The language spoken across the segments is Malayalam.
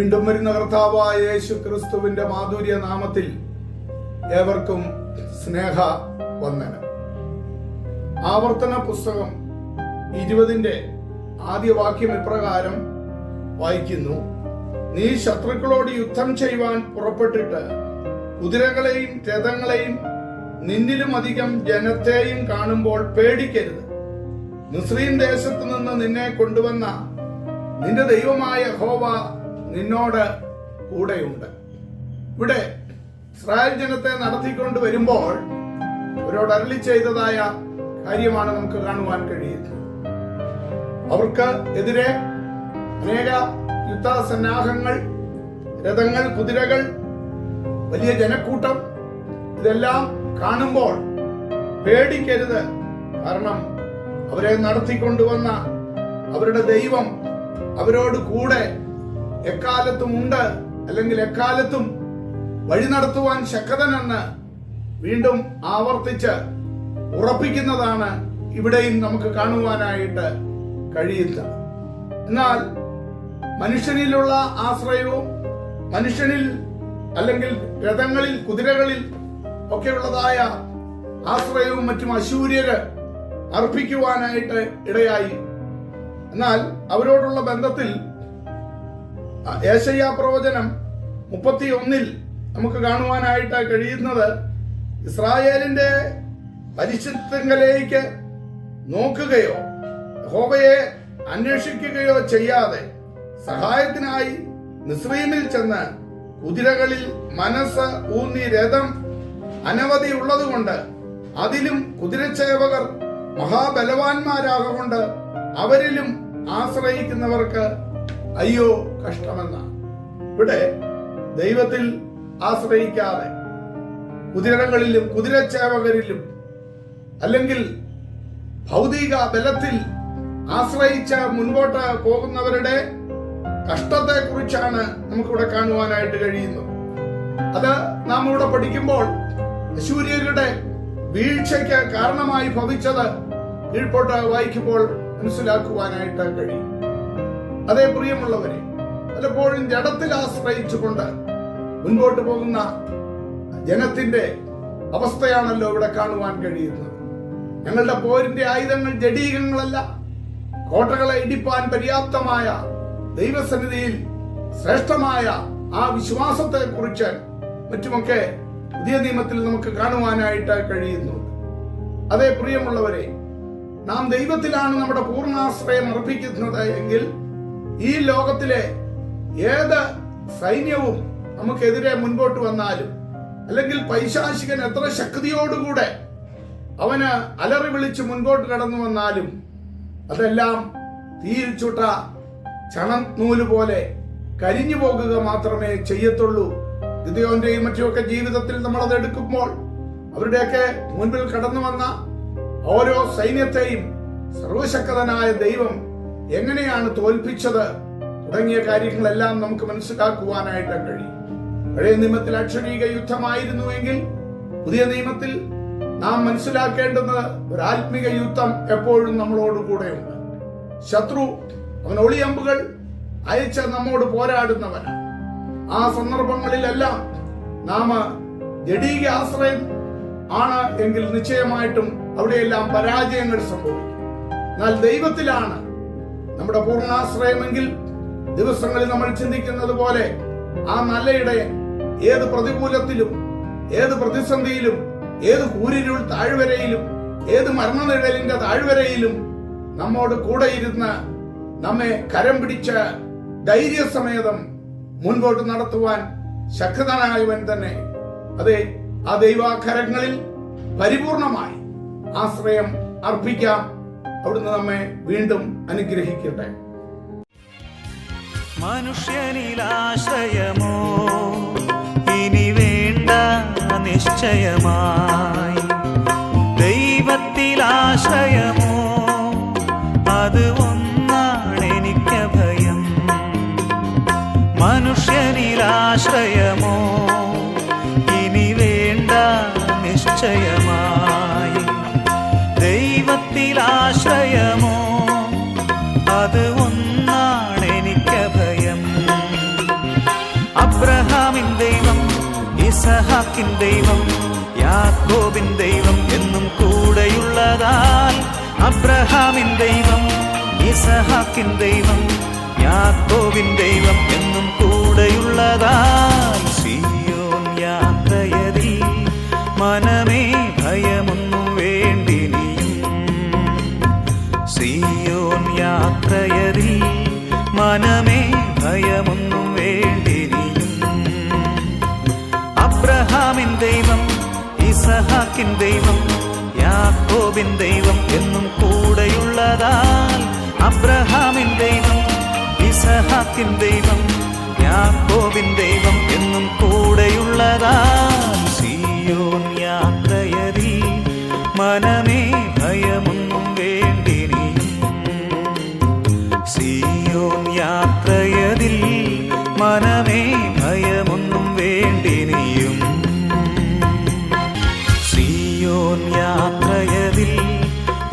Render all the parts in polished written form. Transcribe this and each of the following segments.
വീണ്ടും വരുന്ന കർത്താവായ യേശു ക്രിസ്തുവിന്റെ മാധുര്യ നാമത്തിൽ ഏവർക്കും സ്നേഹ വന്ദനം. ആവർത്തന പുസ്തകം 20 ആദ്യ വാക്യം ഇപ്രകാരം വായിക്കുന്നു: നീ ശത്രുക്കളോട് യുദ്ധം ചെയ്യുവാൻ പുറപ്പെട്ടിട്ട് കുതിരകളെയും രഥങ്ങളെയും നിന്നിലും അധികം ജനത്തെയും കാണുമ്പോൾ പേടിക്കരുത്. മിസ്രയീം ദേശത്തു നിന്ന് നിന്നെ കൊണ്ടുവന്ന നിന്റെ ദൈവമായ യഹോവ നിന്നോട് കൂടെയുണ്ട്. ഇവിടെ ഇസ്രായേൽ ജനത്തെ നടത്തിക്കൊണ്ട് വരുമ്പോൾ അവരോട് അരുളി ചെയ്തതായ കാര്യമാണ് നമുക്ക് കാണുവാൻ കഴിയുന്നത്. അവർക്ക് എതിരെ അനേക യുദ്ധസന്നാഹങ്ങൾ, രഥങ്ങൾ, കുതിരകൾ, വലിയ ജനക്കൂട്ടം, ഇതെല്ലാം കാണുമ്പോൾ പേടിക്കരുത്. കാരണം അവരെ നടത്തിക്കൊണ്ടുവന്ന അവരുടെ ദൈവം അവരോട് കൂടെ എക്കാലത്തും ഉണ്ട്, അല്ലെങ്കിൽ എക്കാലത്തും വഴി നടത്തുവാൻ ശക്തനെന്ന് വീണ്ടും ആവർത്തിച്ച് ഉറപ്പിക്കുന്നതാണ് ഇവിടെയും നമുക്ക് കാണുവാനായിട്ട് കഴിയുന്നത്. എന്നാൽ മനുഷ്യനിലുള്ള ആശ്രയവും മനുഷ്യനിൽ അല്ലെങ്കിൽ രഥങ്ങളിൽ, കുതിരകളിൽ ഒക്കെയുള്ളതായ ആശ്രയവും മറ്റും അശൂര്യര് അർപ്പിക്കുവാനായിട്ട് ഇടയായി. എന്നാൽ അവരോടുള്ള ബന്ധത്തിൽ യെശയ്യാ പ്രവചനം 31 നമുക്ക് കാണുവാനായിട്ട് കഴിയുന്നത്: ഇസ്രായേലിന്റെ പരിശുദ്ധങ്കലേക്ക് നോക്കുകയോ യഹോവയെ അന്വേഷിക്കുകയോ ചെയ്യാതെ സഹായത്തിനായി മിസ്രയീമിൽ ചെന്ന് കുതിരകളിൽ മനസ്സ് ഊന്നി രഥം അനവധി ഉള്ളതുകൊണ്ട് അതിലും കുതിരച്ചേവകർ മഹാബലവാന്മാരാകൊണ്ട് അവരിലും ആശ്രയിക്കുന്നവർക്ക് അയ്യോ കഷ്ടമെന്നാണ്. ഇവിടെ ദൈവത്തിൽ ആശ്രയിക്കാതെ കുതിരകളിലും കുതിരച്ചേവകരിലും അല്ലെങ്കിൽ ഭൗതിക ബലത്തിൽ ആശ്രയിച്ച് മുൻപോട്ട് പോകുന്നവരുടെ കഷ്ടത്തെ കുറിച്ചാണ് നമുക്കിവിടെ കാണുവാനായിട്ട് കഴിയുന്നത്. അത് നാം ഇവിടെ പഠിക്കുമ്പോൾ അശൂര്യരുടെ വീഴ്ചയ്ക്ക് കാരണമായി ഭവിച്ചത് കീഴ്പോട്ട് വായിക്കുമ്പോൾ മനസ്സിലാക്കുവാനായിട്ട് കഴിയും. അതേ പ്രിയമുള്ളവരെ, പലപ്പോഴും ജഡത്തിൽ ആശ്രയിച്ചുകൊണ്ട് മുൻപോട്ട് പോകുന്ന ജനത്തിന്റെ അവസ്ഥയാണല്ലോ ഇവിടെ കാണുവാൻ കഴിയുന്നത്. ഞങ്ങളുടെ പോരിന്റെ ആയുധങ്ങൾ ജഡീകങ്ങളല്ല, കോട്ടകളെ ഇടിപ്പാൻ പര്യാപ്തമായ ദൈവസന്നിധിയിൽ ശ്രേഷ്ഠമായ ആ വിശ്വാസത്തെ കുറിച്ച് മറ്റുമൊക്കെ പുതിയ നിയമത്തിൽ നമുക്ക് കാണുവാനായിട്ട് കഴിയുന്നുണ്ട്. അതേ പ്രിയമുള്ളവരെ, നാം ദൈവത്തിലാണ് നമ്മുടെ പൂർണ്ണാശ്രയം അർപ്പിക്കുന്നത് എങ്കിൽ ഈ ലോകത്തിലെ ഏത് സൈന്യവും നമുക്കെതിരെ മുൻപോട്ട് വന്നാലും, അല്ലെങ്കിൽ പൈശാചികൻ എത്ര ശക്തിയോടുകൂടെ അവന് അലറി വിളിച്ച് മുൻപോട്ട് കടന്നു വന്നാലും അതെല്ലാം തീയിൽ ചുട്ട ചണനൂല് പോലെ കരിഞ്ഞു പോകുക മാത്രമേ ചെയ്യത്തുള്ളൂ. ഗിദെയോന്റെയും മറ്റുമൊക്കെ ജീവിതത്തിൽ നമ്മൾ അത് എടുക്കുമ്പോൾ അവരുടെയൊക്കെ മുൻപിൽ കടന്നു വന്ന ഓരോ സൈന്യത്തെയും സർവശക്തനായ ദൈവം എങ്ങനെയാണ് തോൽപ്പിച്ചത് തുടങ്ങിയ കാര്യങ്ങളെല്ലാം നമുക്ക് മനസ്സിലാക്കുവാനായിട്ട് കഴിയും. പഴയ നിയമത്തിൽ അക്ഷരീക യുദ്ധമായിരുന്നുവെങ്കിൽ പുതിയ നിയമത്തിൽ നാം മനസ്സിലാക്കേണ്ടുന്നത് ഒരു ആത്മിക യുദ്ധം എപ്പോഴും നമ്മളോട് കൂടെയുണ്ട്. ശത്രു അവൻ ഒളിയമ്പുകൾ അയച്ച് നമ്മോട് പോരാടുന്നവനാണ്. ആ സന്ദർഭങ്ങളിലെല്ലാം നാം ജഡീക ആശ്രയം ആണ് എങ്കിൽ നിശ്ചയമായിട്ടും അവിടെയെല്ലാം പരാജയങ്ങൾ സംഭവിക്കും. എന്നാൽ ദൈവത്തിലാണ് നമ്മുടെ പൂർണ്ണാശ്രയമെങ്കിൽ ദിവസങ്ങളിൽ നമ്മൾ ചിന്തിക്കുന്നത് പോലെ ആ നല്ല ഇടയൻ ഏത് പ്രതികൂലത്തിലും, ഏത് പ്രതിസന്ധിയിലും, ഏത് കൂരിരുൾ താഴ്വരയിലും, ഏത് മരണനിഴലിന്റെ താഴ്വരയിലും നമ്മോട് കൂടെ ഇരുന്ന് നമ്മെ കരം പിടിച്ച് ധൈര്യസമേതം മുൻപോട്ട് നടത്തുവാൻ ശക്തനായവൻ തന്നെ. അതെ, ആ ദൈവാകരങ്ങളിൽ പരിപൂർണമായി ആശ്രയം അർപ്പിക്കാം. അവിടുന്ന് നമ്മെ വീണ്ടും അനുഗ്രഹിക്കട്ടെ. മനുഷ്യനിലാശ്രയമോ ഇനി വേണ്ട നിശ്ചയമായി, ദൈവത്തിലാശ്രയമോ അത് ഒന്നാണെനിക്ക് ഭയം. മനുഷ്യനിലാശ്രയമോ ഇനി വേണ്ട നിശ്ചയമായി, ദൈവത്തിലാശ്രയമോ അത് ഒന്നാണെനിക്ക് ഭയം. ഇസഹാക്കിൻ ദൈവം യാക്കോബിൻ ദൈവം എന്നും കൂടെയുള്ളതാൽ അബ്രഹാമിൻ ദൈവം ഇസഹാക്കിൻ ദൈവം യാക്കോബിൻ ദൈവം എന്നും കൂടെയുള്ളതാൽ സീയോൻ യാത്രയതിൽ മനമേ ഭയമൊന്നും വേണ്ടിനിയും സീയോൻ യാത്രയതിൽ മനമേ ഭയമൊന്നും വേണ്ടിനിയും അബ്രഹാമിൻ ദൈവം ഇസഹാക്കിൻ ദൈവം യാക്കോബിൻ ദൈവം എന്നും കൂടെയുള്ളതാൽ അബ്രഹാമിൻ ദൈവം ഇസഹാക്കിൻ ദൈവം യാക്കോബിൻ ദൈവം എന്നും കൂടെയുള്ളതാൽ സീയോൻ യാത്രയതിൽ മനമേ ഭയമൊന്നും വേണ്ടിനിയും സീയോൻ യാത്രയതിൽ മനമേ ഭയമൊന്നും വേണ്ടിനിയും സീയോൻ യാത്രയതിൽ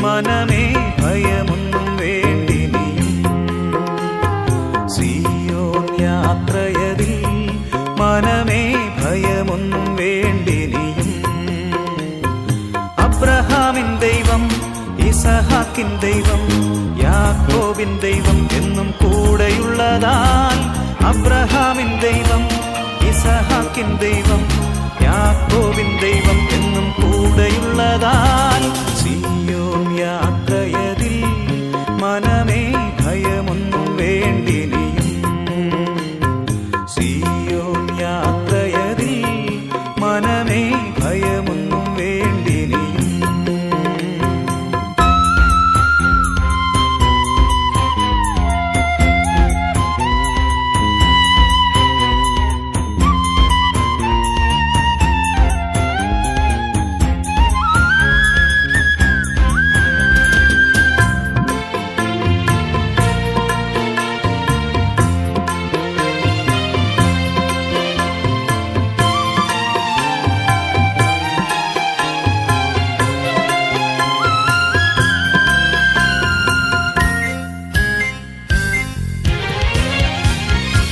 മനമേ ഭയമൊന്നും വേണ്ടിനിയും സീയോൻ യാത്രയതിൽ മനമേ ഭയമൊന്നും വേണ്ടിനിയും അബ്രഹാമിൻ ദൈവം ഇസഹാക്കിൻ ദൈവം യാക്കോബിൻ ദൈവം എന്നും കൂടെയുള്ളതാൽ അബ്രഹാമിൻ ദൈവം ഇസഹാക്കിൻ ദൈവം യാക്കോബിൻ ദൈവം എന്നും കൂടെയുള്ളതാൽ സീയോൻ യാത്രയതിൽ മനമേ ഭയമൊന്നും വേണ്ടിനിയും സീയോൻ യാത്രയതിൽ മനമേ ഭയമൊന്നും വേണ്ടിനിയും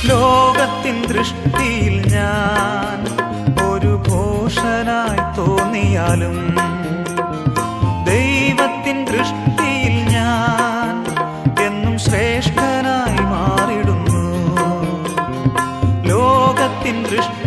ലോകത്തിൻ ദൃഷ്ടിയിൽ ഞാൻ ഒരു ഭോഷനായി തോന്നിയാലും ദൈവത്തിൻ ദൃഷ്ടിയിൽ ഞാൻ എന്നും ശ്രേഷ്ഠനായി മാറിടുന്നു ലോകത്തിൻ ദൃഷ്ടി